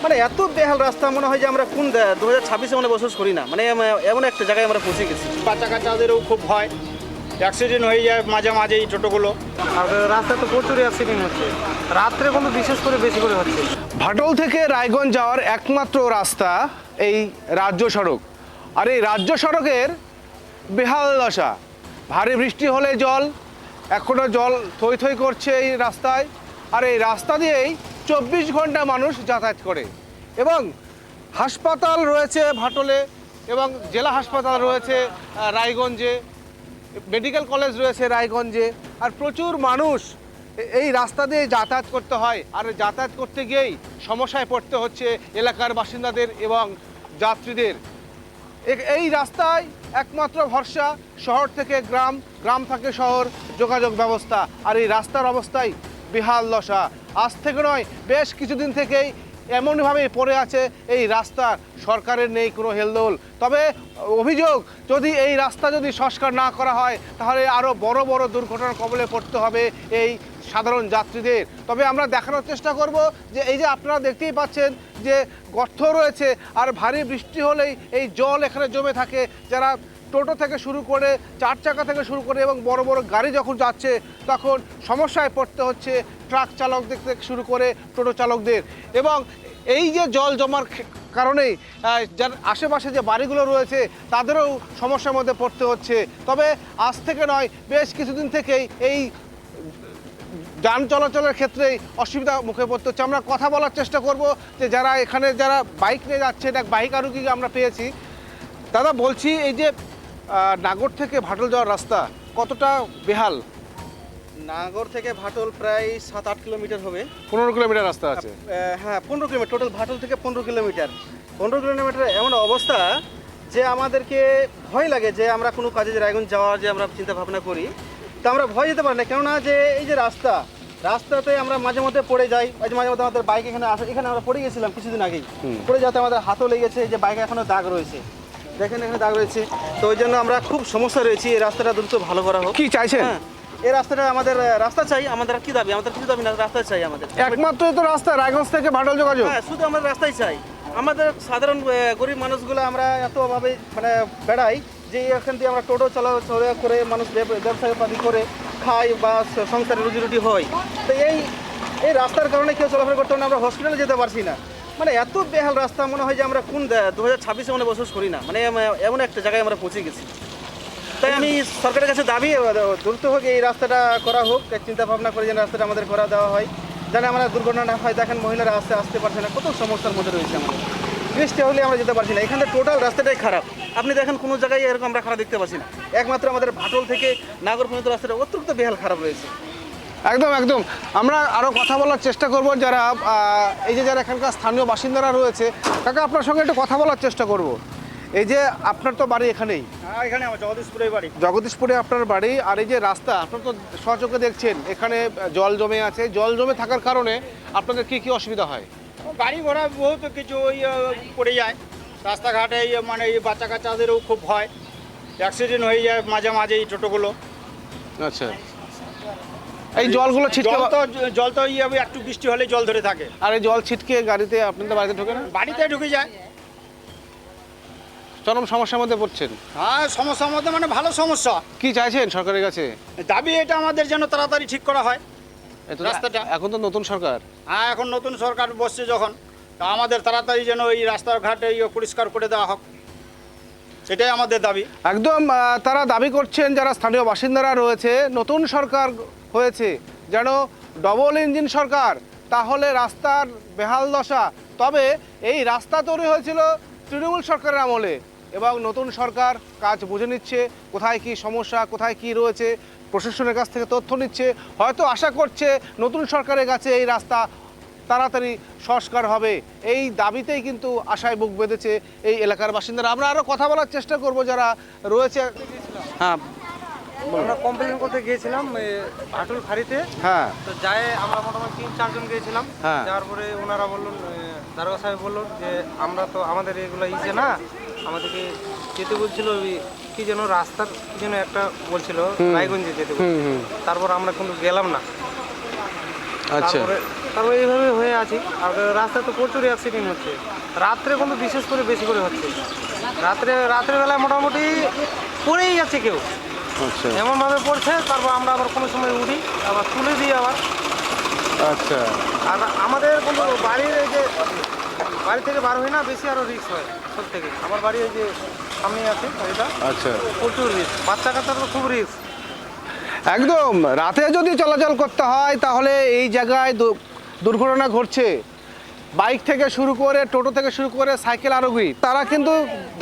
মানে এত বেহাল রাস্তা মনে হয় যে আমরা কোন 2026-এ মনে বসবাস করি না, মানে এমন একটা জায়গায় আমরা পৌঁছে গেছি। বাচ্চা কাচ্চাদেরও খুব ভয়, অ্যাক্সিডেন্ট হয়ে যায় মাঝে মাঝে এই টোটোগুলো। আর রাস্তায় তো প্রচুর অ্যাক্সিডেন্ট হচ্ছে, রাত্রে কিন্তু বিশেষ করে বেশি করে হচ্ছে। ভাটল থেকে রায়গঞ্জ যাওয়ার একমাত্র রাস্তা এই রাজ্য সড়ক, আর এই রাজ্য সড়কের বেহাল দশা। ভারী বৃষ্টি হলে জল, এখনও জল থই থই করছে এই রাস্তায়। আর এই রাস্তা দিয়েই 24 ঘন্টা মানুষ যাতায়াত করে, এবং হাসপাতাল রয়েছে ভাটলে এবং জেলা হাসপাতাল রয়েছে রায়গঞ্জে, মেডিকেল কলেজ রয়েছে রায়গঞ্জে। আর প্রচুর মানুষ এই রাস্তা দিয়ে যাতায়াত করতে হয়, আর যাতায়াত করতে গিয়েই সমস্যায় পড়তে হচ্ছে এলাকার বাসিন্দাদের এবং যাত্রীদের। এই রাস্তায় একমাত্র ভরসা শহর থেকে গ্রাম, গ্রাম থেকে শহর যোগাযোগ ব্যবস্থা। আর এই রাস্তার অবস্থায় বেহাল দশা। আজ থেকে নয়, বেশ কিছুদিন থেকেই এমনভাবে পড়ে আছে এই রাস্তা, সরকারের নেই কোনো হেলদোল। তবে অভিযোগ, যদি এই রাস্তা যদি সংস্কার না করা হয় তাহলে আরও বড় বড় দুর্ঘটনার কবলে পড়তে হবে এই সাধারণ যাত্রীদের। তবে আমরা দেখানোর চেষ্টা করব যে এই যে আপনারা দেখতেই পাচ্ছেন যে গর্ত রয়েছে, আর ভারী বৃষ্টি হলেই এই জল এখানে জমে থাকে। যারা টোটো থেকে শুরু করে, 4 চাকা থেকে শুরু করে এবং বড় বড় গাড়ি যখন যাচ্ছে তখন সমস্যায় পড়তে হচ্ছে ট্রাক চালকদের থেকে শুরু করে টোটো চালকদের। এবং এই যে জল জমার কারণেই যার আশেপাশে যে বাড়িগুলো রয়েছে তাদেরও সমস্যার মধ্যে পড়তে হচ্ছে। তবে আজ থেকে নয়, বেশ কিছুদিন থেকেই এই যান চলাচলের ক্ষেত্রে অসুবিধা মুখে পড়তে হচ্ছে। আমরা কথা বলার চেষ্টা করব যে যারা এখানে যারা বাইক নিয়ে যাচ্ছেন, এক বাইক আরোহীকে আমরা পেয়েছি। দাদা বলছি, এই যে নাগর থেকে ভাটল যাওয়ার রাস্তা কতটা বেহাল? নাগর থেকে ভাটল প্রায় 7-8 কিলোমিটার হবে। 15 কিলোমিটার রাস্তা আছে। হ্যাঁ, 15 কিলোমিটার টোটাল। ভাটল থেকে 15 কিলোমিটার। 15 কিলোমিটার এমন অবস্থা যে আমাদেরকে ভয় লাগে যে আমরা কোনো কাজে যে রায়গঞ্জ যাওয়ার যে আমরা চিন্তা ভাবনা করি, তা আমরা ভয় যেতে পারি না। কেননা যে এই যে রাস্তাতে আমরা মাঝে মধ্যে পড়ে যাই। মাঝে মধ্যে আমাদের বাইক এখানে আমরা পড়ে গেছিলাম কিছুদিন আগেই। পড়ে যাতে আমাদের হাতও লেগেছে, যে বাইকে এখনো দাগ রয়েছে, দেখেন এখানে দাগ রয়েছে। তো ওই জন্য আমরা খুব সমস্যা রয়েছি। এই রাস্তাটা দ্রুত ভালো করা হোক। কি চাইছেন? হ্যাঁ, এই রাস্তাটা আমাদের রাস্তা চাই। আমাদের কি দাবি? আমাদের কিছু দাবি না, রাস্তা চাই আমাদের। একমাত্র তো রাস্তা রায়গঞ্জ থেকে ভাটল যোগাযোগ। হ্যাঁ, শুধু আমরা রাস্তাই চাই। আমাদের সাধারণ গরিব মানুষগুলো আমরা এত অভাবে মানে বেড়াই যে এখান দিয়ে আমরা টোটো চলা করে মানুষ ব্যবসায়ী করে খাই বা সংসারে রুজি হয়। তো এই রাস্তার কারণে কেউ চলাফেরা করতে পারে না, আমরা হসপিটালে যেতে পারছি না। মানে এত বেহাল রাস্তা মনে হয় যে আমরা কোন 2026-এ মনে বসবাস করি না, মানে এমন একটা জায়গায় আমরা পৌঁছে গেছি। তাই আমি সরকারের কাছে দাবি, দ্রুত হোক এই রাস্তাটা করা হোক। চিন্তা ভাবনা করে যেন রাস্তাটা আমাদের করা দেওয়া হয়, যেন আমরা দুর্ঘটনা না হয়। দেখেন মহিলারা আসতে পারছে না, কত সমস্যার মধ্যে রয়েছে আমাদের। বৃষ্টি হলে আমরা যেতে পারছি না। এখানে টোটাল রাস্তাটাই খারাপ। আপনি দেখেন কোনো জায়গায় এরকম আমরা খারাপ দেখতে পাচ্ছি না। একমাত্র আমাদের ভাটল থেকে নাগর পর্যন্ত রাস্তাটা অত্যন্ত বেহাল খারাপ রয়েছে। একদম একদম। আমরা আরও কথা বলার চেষ্টা করব যারা এই যে যারা এখানকার স্থানীয় বাসিন্দারা রয়েছে। কাকা, আপনার সঙ্গে একটু কথা বলার চেষ্টা করব। এই যে আপনার তো বাড়ি এখানেই? হ্যাঁ, এখানে আমার জগদীশপুরে বাড়ি। জগদীশপুরে আপনার বাড়ি। আর এই যে রাস্তা, আপনার তো সচক্ষে দেখছেন এখানে জল জমে আছে। জল জমে থাকার কারণে আপনাদের কি কি অসুবিধা হয়? গাড়ি ঘোড়া বহুত কিছু পড়ে যায় রাস্তাঘাটে। মানে এই বাচ্চা কাচ্চাদেরও খুব ভয়, অ্যাক্সিডেন্ট হয়ে যায় মাঝে মাঝে এই টোটোগুলো। আচ্ছা, এই জলগুলো ছিটকে জল তো একটু বৃষ্টি হলে জল ধরে থাকে। আর এই জল ছিটকে গাড়িতে আপনাদের বাড়িতে ঢোকে না? বাড়িতে ঢুকে যায়। চরম সমস্যার মধ্যে পড়ছেন। হ্যাঁ, সমস্যার মধ্যে মানে ভালো সমস্যা। কি চাইছেন সরকারের কাছে? দাবি এটা আমাদের যেন তাড়াতাড়ি ঠিক করা হয় রাস্তাটা। এখন তো নতুন সরকার। হ্যাঁ, এখন নতুন সরকার বসছে যখন, তা আমাদের তাড়াতাড়ি যেন এই রাস্তাঘাটে পরিষ্কার করে দেওয়া হোক, সেটাই আমাদের দাবি। একদম। তারা দাবি করছেন, যারা স্থানীয় বাসিন্দারা রয়েছে, নতুন সরকার হয়েছে যেন ডবল ইঞ্জিন সরকার, তাহলে রাস্তার বেহাল দশা। তবে এই রাস্তা তৈরি হয়েছিল তৃণমূল সরকারের আমলে, এবং নতুন সরকার কাজ বুঝে নিচ্ছে, কোথায় কি সমস্যা, কোথায় কি রয়েছে, প্রশাসনের কাছ থেকে তথ্য নিচ্ছে। হয়তো আশা করছে নতুন সরকারের কাছে এই রাস্তা তাড়াতাড়ি সংস্কার হবে। এই দাবিতেই কিন্তু আশায় বুক বেঁধেছে এই এলাকার বাসিন্দারা। আমরা আরও কথা বলার চেষ্টা করব যারা রয়েছে। হ্যাঁ, আমরা কমপ্লেন করতে গিয়েছিলাম ভাটল ফাঁড়িতে। হ্যাঁ, তো যাই আমরা মোটামুটি 3-4 জন গিয়েছিলাম। হ্যাঁ। যাওয়ার পরে ওনারা বললেন, দারোগা সাহেব বললো যে আমরা তো আমাদের এগুলো ইসে না, আমাদেরকে যেতে বলছিল কি যেন রাস্তার কি যেন একটা বলছিল রায়গঞ্জে যেতে বলছিল। তারপর আমরা কিন্তু গেলাম না। আচ্ছা। তারপরে এইভাবে হয়ে আছি। আর রাস্তায় তো প্রচুর অ্যাক্সিডেন্ট হচ্ছে, রাত্রে কিন্তু বিশেষ করে বেশি করে হচ্ছে। রাত্রেবেলায় মোটামুটি পড়েই যাচ্ছে কেউ, আচ্ছা এমনভাবে পড়ছে, তারপর আমরা আবার কোনো সময় উঠি, আবার তুলে দিই আবার। আচ্ছা আর আমাদের কিন্তু বাড়ির এই যে বাড়ি থেকে বার হয় না, বেশি আরও রিস্ক হয় সব থেকে। আমার বাড়ি এই যে সামনে আছে এটা, আচ্ছা প্রচুর রিস্ক, বাচ্চা কাচ্চার তো খুব রিস্ক। একদম রাতে যদি চলাচল করতে হয় তাহলে এই জায়গায় দুর্ঘটনা ঘটছে। বাইক থেকে শুরু করে, টোটো থেকে শুরু করে সাইকেল আরোহী, তারা কিন্তু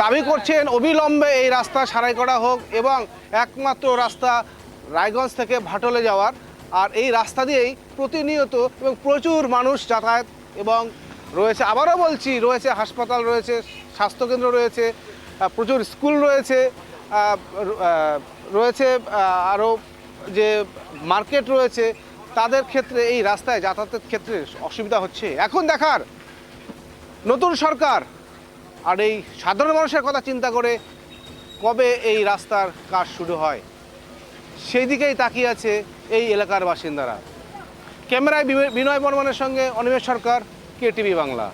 দাবি করছেন অবিলম্বে এই রাস্তা সারাই করা হোক এবং একমাত্র রাস্তা রায়গঞ্জ থেকে ভাটলে যাওয়ার। আর এই রাস্তা দিয়েই প্রতিনিয়ত এবং প্রচুর মানুষ যাতায়াত, এবং রয়েছে, আবারও বলছি, রয়েছে হাসপাতাল, রয়েছে স্বাস্থ্যকেন্দ্র, রয়েছে প্রচুর স্কুল, রয়েছে আরও যে মার্কেট রয়েছে, তাদের ক্ষেত্রে এই রাস্তায় যাতায়াতের ক্ষেত্রে অসুবিধা হচ্ছে। এখন দেখার নতুন সরকার আর এই সাধারণ মানুষের কথা চিন্তা করে কবে এই রাস্তার কাজ শুরু হয়, সেই দিকেই তাকিয়ে আছে এই এলাকার বাসিন্দারা। ক্যামেরায় বিনয় বর্মনের সঙ্গে অনিমেষ সরকার, KTV বাংলা।